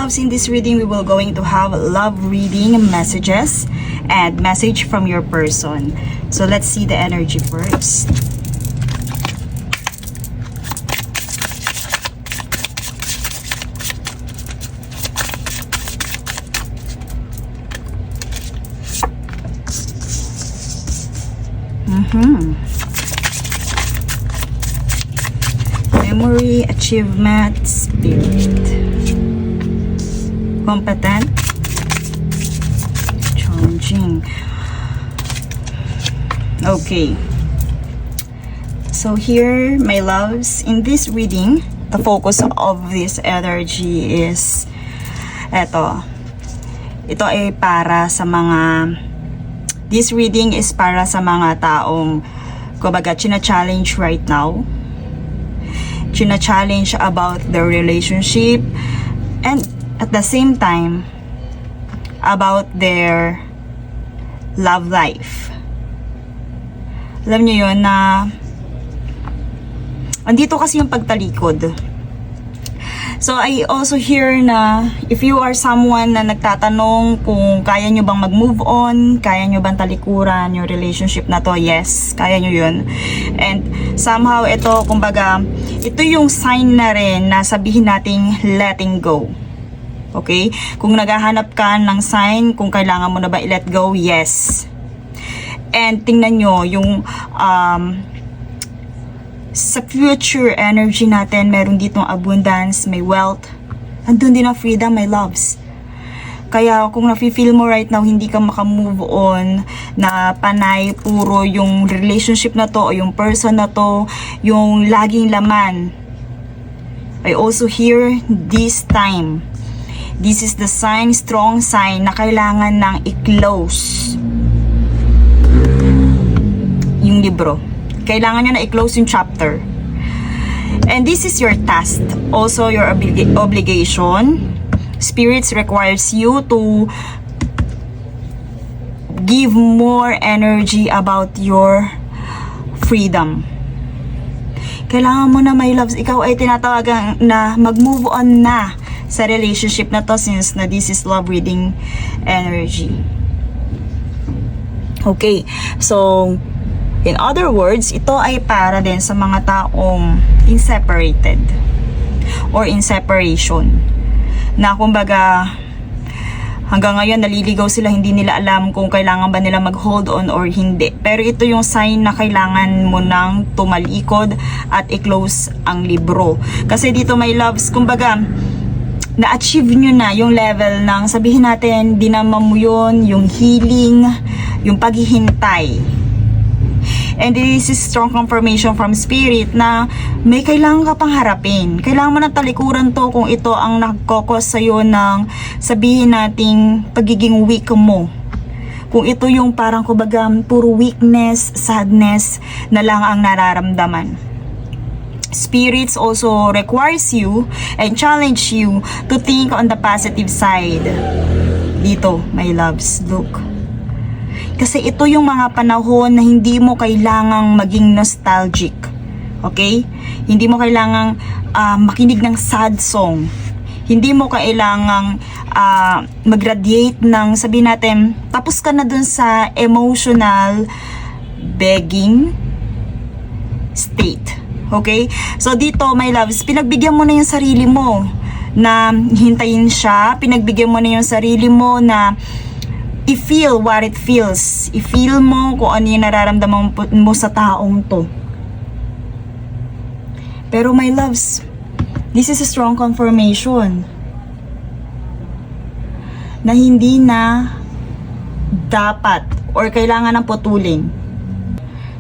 loves, in this reading, we will going to have love reading messages and message from your person. So let's see the energy first. Memory, achievement, spirit. Competent, challenging. Okay. So here, my loves, in this reading, the focus of this energy is eto. Ito ay para sa mga, this reading is para sa mga taong kumbaga china-challenge right now. China-challenge about their relationship and at the same time about their love life. Alam niyo yun na andito kasi yung pagtalikod. So I also hear na if you are someone na nagtatanong kung kaya nyo bang mag-move on, kaya nyo bang talikuran yung relationship na to, yes, kaya nyo yun. And somehow ito, kumbaga, ito yung sign na rin na sabihin nating letting go. Okay? Kung naghahanap ka ng sign, kung kailangan mo na ba i-let go, yes. And tingnan nyo, yung sa future energy natin, meron ditong abundance, may wealth. Andun din ang freedom, my loves. Kaya kung nafe-feel mo right now, hindi ka makamove on, na panay, puro yung relationship na to, o yung person na to, yung laging laman. I also hear this time. This is the sign, strong sign, na kailangan nang i-close yung libro. Kailangan nyo na i-close yung chapter. And this is your task. Also your obligation. Spirits requires you to give more energy about your freedom. Kailangan mo na, my loves, ikaw ay tinatawagan na mag-move on na sa relationship na to, since na this is love reading energy. Okay, so in other words, ito ay para din sa mga taong inseparated or in separation. Na kumbaga, hanggang ngayon naliligaw sila, hindi nila alam kung kailangan ba nila mag-hold on or hindi. Pero ito yung sign na kailangan mo nang tumalikod at i-close ang libro. Kasi dito, my loves, kumbaga, na-achieve nyo na yung level ng, sabihin natin, dinama mo yun, yung healing, yung paghihintay. And this is strong confirmation from spirit na may kailangan ka pang harapin. Kailangan mo na talikuran to kung ito ang nagkokos sa'yo ng, sabihin nating, pagiging weak mo. Kung ito yung parang kumbaga puro weakness, sadness na lang ang nararamdaman. Spirits also requires you and challenge you to think on the positive side. Dito, my loves, look. Kasi ito yung mga panahon na hindi mo kailangang maging nostalgic. Okay? Hindi mo kailangang makinig ng sad song. Hindi mo kailangang mag-radiate ng, sabihin natin, tapos ka na dun sa emotional begging state. Okay? So dito, my loves, pinagbigyan mo na yung sarili mo na hintayin siya. Pinagbigyan mo na yung sarili mo na i-feel what it feels. I-feel mo kung ano yung nararamdaman mo sa taong to. Pero my loves, this is a strong confirmation na hindi na dapat or kailangan ng putulin.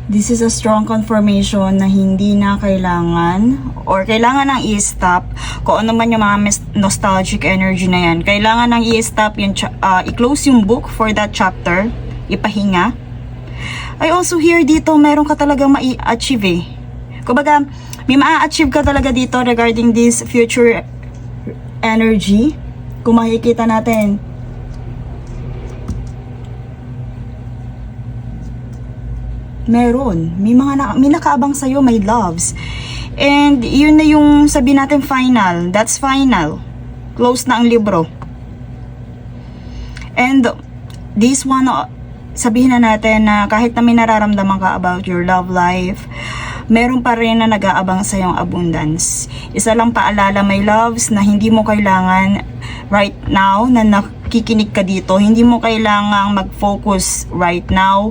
This is a strong confirmation na hindi na kailangan or kailangan nang i-stop kung ano man yung mga nostalgic energy na yan. Kailangan nang i-stop yung i-close yung book for that chapter, ipahinga. I also hear dito meron ka talagang ma-achieve eh. Kumbaga, may ma-achieve ka talaga dito regarding this future energy. Kung makikita natin, meron. May nakaabang sa'yo, my loves. And yun na yung sabi natin final. That's final. Close na ang libro. And this one, sabihin na natin na kahit na may nararamdaman ka about your love life, meron pa rin na nag-aabang sa iyong abundance. Isa lang paalala, my loves, na hindi mo kailangan right now na nakikinig ka dito, hindi mo kailangang mag-focus right now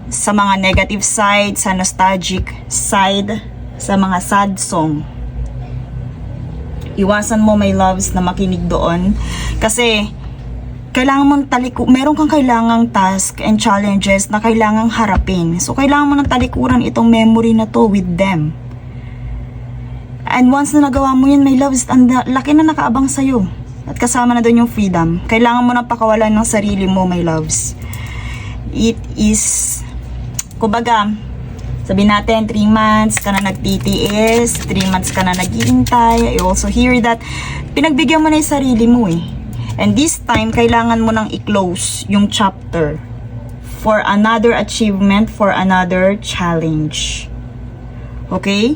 sa mga negative side, sa nostalgic side, sa mga sad song. Iwasan mo, my loves, na makinig doon. Kasi, kailangan mong meron kang kailangang task and challenges na kailangang harapin. So, kailangan mo ng talikuran itong memory na to with them. And once na nagawa mo yun, my loves, ang laki na nakaabang sa'yo. At kasama na doon yung freedom. Kailangan mo na pakawalan ng sarili mo, my loves. It is, kumbaga, sabihin natin, 3 months ka na nagtitiis, 3 months ka na naghihintay. I also hear that pinagbigyan mo na yung sarili mo eh. And this time, kailangan mo nang i-close yung chapter for another achievement, for another challenge. Okay?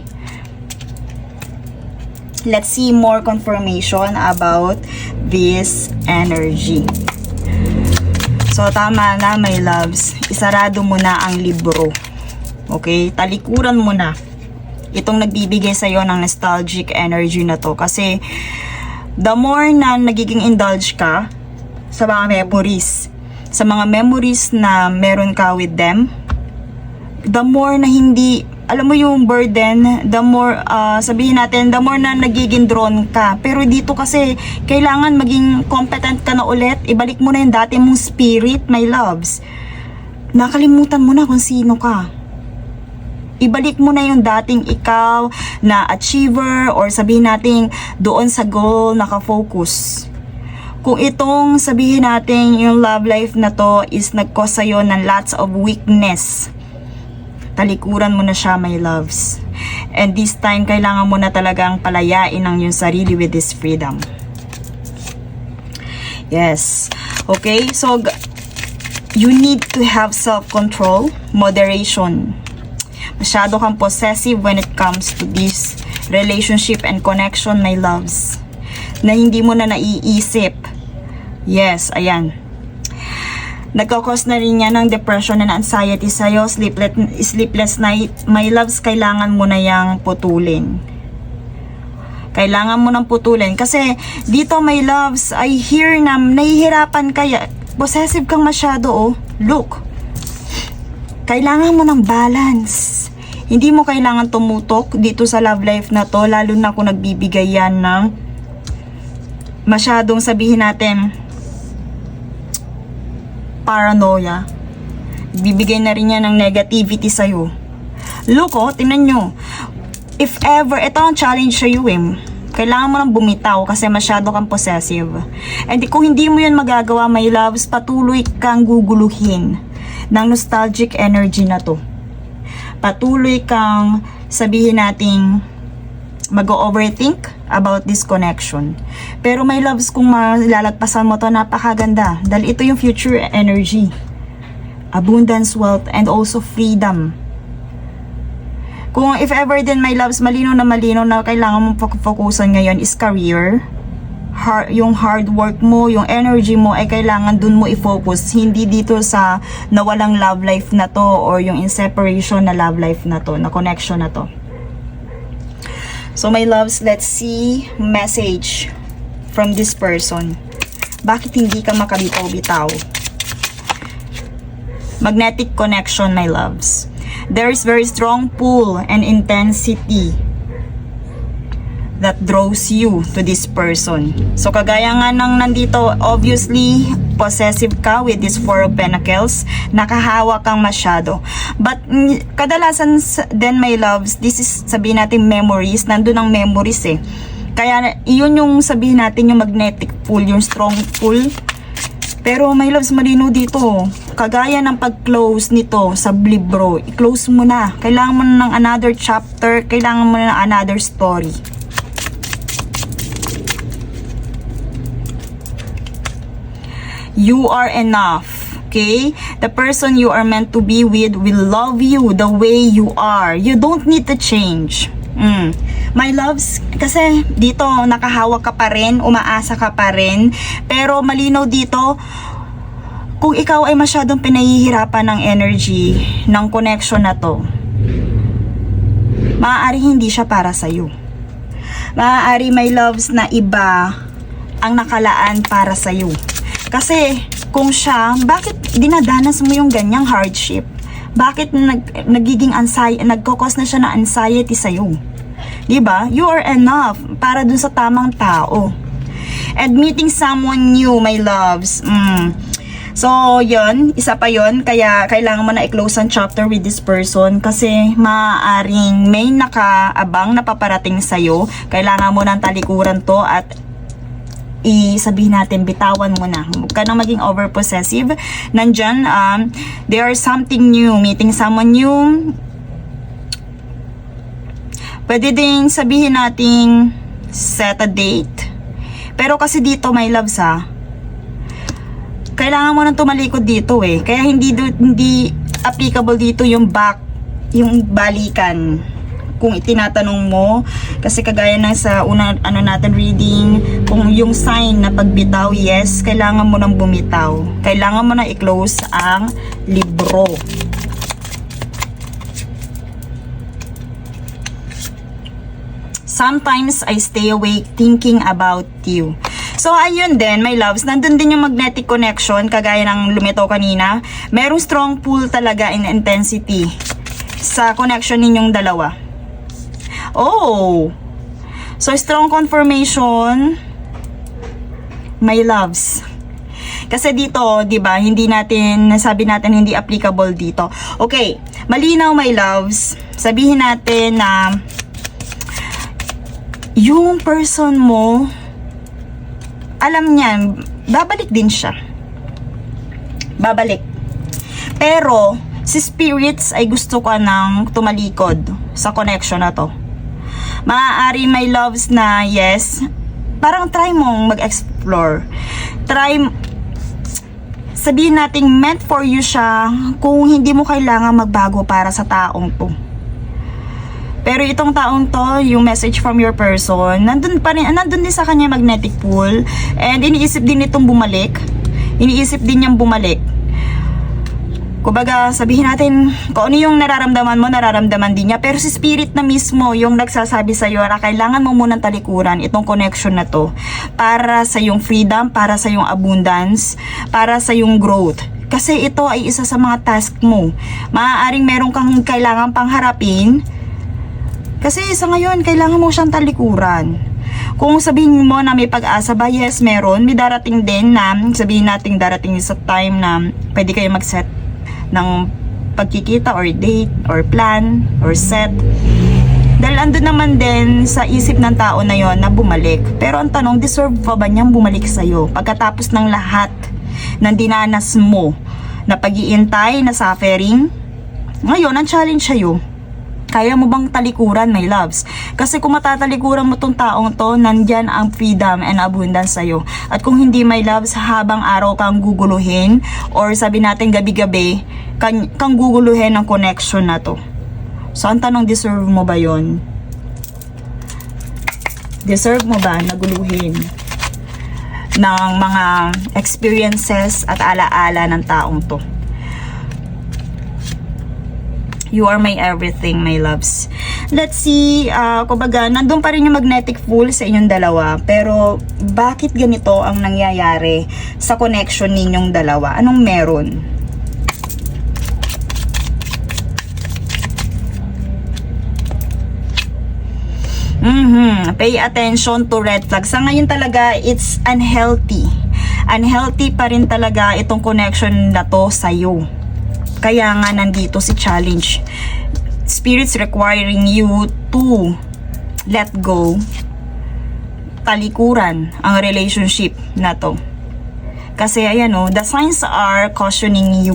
Let's see more confirmation about this energy. So, tama na, my loves. Isarado mo na ang libro. Okay? Talikuran mo na itong nagbibigay sa'yo ng nostalgic energy na to. Kasi, the more na nagiging indulge ka sa mga memories na meron ka with them, the more na hindi, alam mo yung burden, the more, sabihin natin, the more na nagiging drawn ka. Pero dito kasi, kailangan maging competent ka na ulit. Ibalik mo na yung dati mong spirit, my loves. Nakalimutan mo na kung sino ka. Ibalik mo na yung dating ikaw na achiever, or sabihin natin doon sa goal nakafocus. Kung itong sabihin natin yung love life na to is nag-cause sa'yo ng lots of weakness, talikuran mo na siya, my loves. And this time, kailangan mo na talagang palayain ang yung sarili with this freedom. Yes. Okay, so you need to have self-control, moderation. Masyado kang possessive when it comes to this relationship and connection, my loves. Na hindi mo na naiisip. Yes, ayan. Nagkakos na rin yan ng depression and anxiety sa'yo, sleepless night. My loves, kailangan mo na yang putulin. Kailangan mo nang putulin. Kasi dito, my loves, I hear na nahihirapan kaya. Possessive kang masyado, oh. Look. Kailangan mo ng balance. Hindi mo kailangan tumutok dito sa love life na to, lalo na kung nagbibigay yan ng masyadong, sabihin natin, paranoia. Bibigay na rin yan ng negativity sa'yo. Look, oh, tingnan nyo. If ever, ito ang challenge sa'yo eh. Kailangan mo nang bumitaw kasi masyado kang possessive. And kung hindi mo yun magagawa, my loves, patuloy kang guguluhin ng nostalgic energy na to. Patuloy kang, sabihin nating, mag-overthink about this connection. Pero my loves, kung malalagpasan mo to, napakaganda. Dahil ito yung future energy. Abundance, wealth, and also freedom. Kung if ever din, my loves, malinaw na kailangan mong focusan ngayon is career. Yung hard work mo, yung energy mo ay kailangan dun mo i-focus, hindi dito sa nawalang love life na to or yung in separation na love life na to, na connection na to. So my loves, let's see message from this person. Bakit hindi ka makabitaw-bitaw? Magnetic connection, my loves. There is very strong pull and intensity that draws you to this person. So, kagaya nga ng nandito, obviously, possessive ka with this 4 of Pentacles. Nakahawa kang masyado. But, kadalasan then, my loves, this is, sabihin natin, memories. Nandun ang memories eh. Kaya, yun yung sabihin natin, yung magnetic pull, yung strong pull. Pero, my loves, malino dito. Kagaya ng pag-close nito sa libro, i-close mo na. Kailangan mo na ng another chapter, kailangan mo na ng another story. You are enough, okay? The person you are meant to be with will love you the way you are. You don't need to change. My loves, kasi dito nakahawak ka pa rin, umaasa ka pa rin, pero malinaw dito, kung ikaw ay masyadong pinahihirapan ng energy, ng connection na to, maaari hindi siya para sa'yo. Maaari, my loves, na iba ang nakalaan para sa'yo. Kasi, kung siya, bakit dinadanas mo yung ganyang hardship? Bakit nagiging nagkakos na siya na anxiety sa'yo? Diba? You are enough para dun sa tamang tao. And meeting someone new, my loves. So, yun. Isa pa yun. Kaya, kailangan mo na i-close ang chapter with this person. Kasi, maaaring may nakaabang na paparating sa'yo. Kailangan mo ng talikuran to at sabihin natin, bitawan mo na. Huwag ka nang maging over-possessive. Nandyan, there are something new. Meeting someone new. Pwede din sabihin nating set a date. Pero kasi dito, my loves, kailangan mo nang tumalikod dito eh. Kaya hindi applicable dito yung balikan. Kung itinatanong mo, kasi kagaya ng sa unang natin reading, kung yung sign na pagbitaw, yes, kailangan mo nang bumitaw. Kailangan mo nang i-close ang libro. Sometimes I stay awake thinking about you. So, ayun din, my loves, nandun din yung magnetic connection, kagaya ng lumitaw kanina. Merong strong pull talaga in intensity sa connection ninyong dalawa. Oh! So, strong confirmation, my loves. Kasi dito, di ba, nasabi natin hindi applicable dito. Okay, malinaw, my loves. Sabihin natin na yung person mo, alam niyan, babalik din siya. Babalik. Pero, si spirits ay gusto ka nang tumalikod sa connection na to. Maaari, my loves, na yes, parang try mong mag-explore. Sabihin natin, meant for you siya kung hindi mo kailangan magbago para sa taong to. Pero itong taong to, yung message from your person, nandun din sa kanya magnetic pull, and iniisip din itong bumalik. Iniisip din niyang bumalik. Kumbaga, sabihin natin, kung ano yung nararamdaman mo, nararamdaman din niya. Pero si spirit na mismo, yung nagsasabi sa'yo na kailangan mo munang talikuran itong connection na to. Para sa yung freedom, para sa yung abundance, para sa yung growth. Kasi ito ay isa sa mga task mo. Maaaring meron kang kailangan pang harapin. Kasi sa ngayon, kailangan mo siyang talikuran. Kung sabihin mo na may pag-asa ba, yes, meron. May darating din na, sabihin natin darating sa time na pwede kayo mag-set ng pagkikita or date or plan or set. Dahil andun naman din sa isip ng tao na yon na bumalik. Pero ang tanong, deserve pa ba niyang bumalik sa'yo? Pagkatapos ng lahat ng dinanas mo na pag-iintay, na suffering, ngayon, ang challenge sa'yo. Kaya mo bang talikuran, my loves? Kasi kung matatalikuran mo tong taong to, nandyan ang freedom and abundance sa'yo. At kung hindi, my loves, habang araw kang guguluhin, or sabi natin gabi-gabi, kang guguluhin ng connection na to. So, ang tanong, deserve mo ba yon? Deserve mo ba naguluhin ng mga experiences at alaala ng taong to? You are my everything, my loves. Let's see, kumbaga, nandun pa rin yung magnetic pull sa inyong dalawa. Pero, bakit ganito ang nangyayari sa connection ninyong dalawa? Anong meron? Pay attention to red flags. Sa ngayon talaga, it's unhealthy. Unhealthy pa rin talaga itong connection na to sa'yo. Kaya nga nandito si challenge. Spirits requiring you to let go, talikuran ang relationship na to. Kasi ayan o, the signs are cautioning you.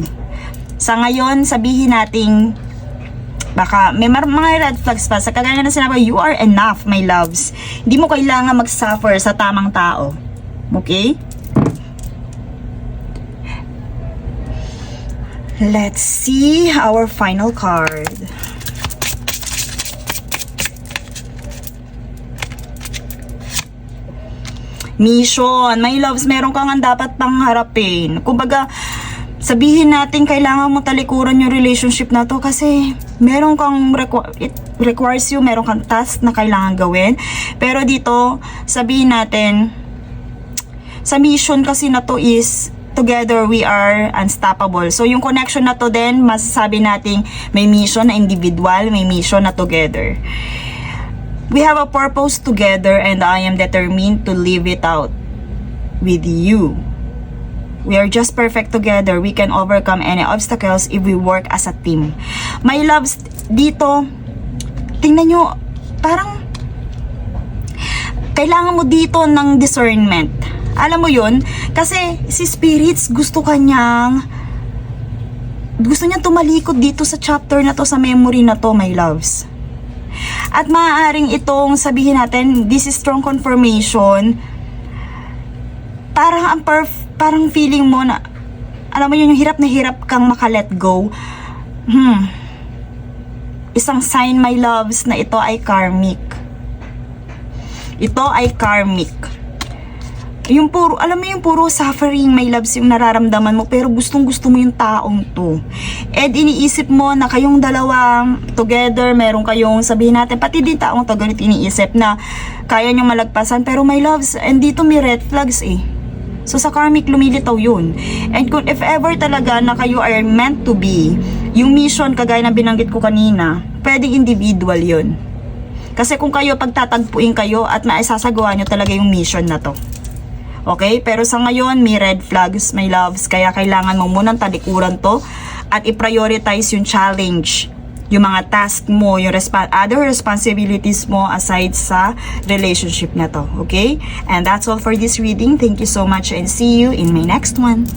Sa ngayon, sabihin nating baka may mga red flags pa. Sa kagaya na sinabi, you are enough, my loves. Hindi mo kailangan mag-suffer sa tamang tao. Okay? Let's see our final card. mission. My loves, meron kang dapat pangharapin. Kumbaga, sabihin natin kailangan mo talikuran yung relationship na to kasi meron kang it requires you, meron kang task na kailangan gawin. Pero dito, sabihin natin, sa mission kasi na to is together we are unstoppable. So yung connection na to din, masasabi nating may mission na individual, may mission na together. We have a purpose together and I am determined to live it out with you. We are just perfect together. We can overcome any obstacles if we work as a team. My loves, dito, tingnan nyo, parang kailangan mo dito ng discernment. Alam mo yun? Kasi si Spirits gusto niyang tumalikod dito sa chapter na to, sa memory na to, my loves. At maaaring itong sabihin natin, this is strong confirmation. Parang feeling mo na, alam mo yun, yung hirap na hirap kang maka-let go. Isang sign, my loves, na ito ay karmic. Ito ay karmic. Yung puro, alam mo yung puro suffering, my loves, yung nararamdaman mo, pero gustong-gusto mo yung taong to. And iniisip mo na kayong dalawa together, meron kayong, sabihin natin, pati din taong to, ganito iniisip na kaya nyong malagpasan. Pero my loves, and dito may red flags eh. So sa karmic, lumilitaw yun. And kung if ever talaga na kayo are meant to be, yung mission, kagaya na binanggit ko kanina, pwedeng individual yun. Kasi kung kayo, pagtatagpuin kayo at maisasagawa nyo talaga yung mission na to. Okay? Pero sa ngayon, may red flags, my loves. Kaya kailangan mo munang talikuran to at i-prioritize yung challenge, yung mga task mo, yung other responsibilities mo aside sa relationship na to. Okay? And that's all for this reading. Thank you so much and see you in my next one.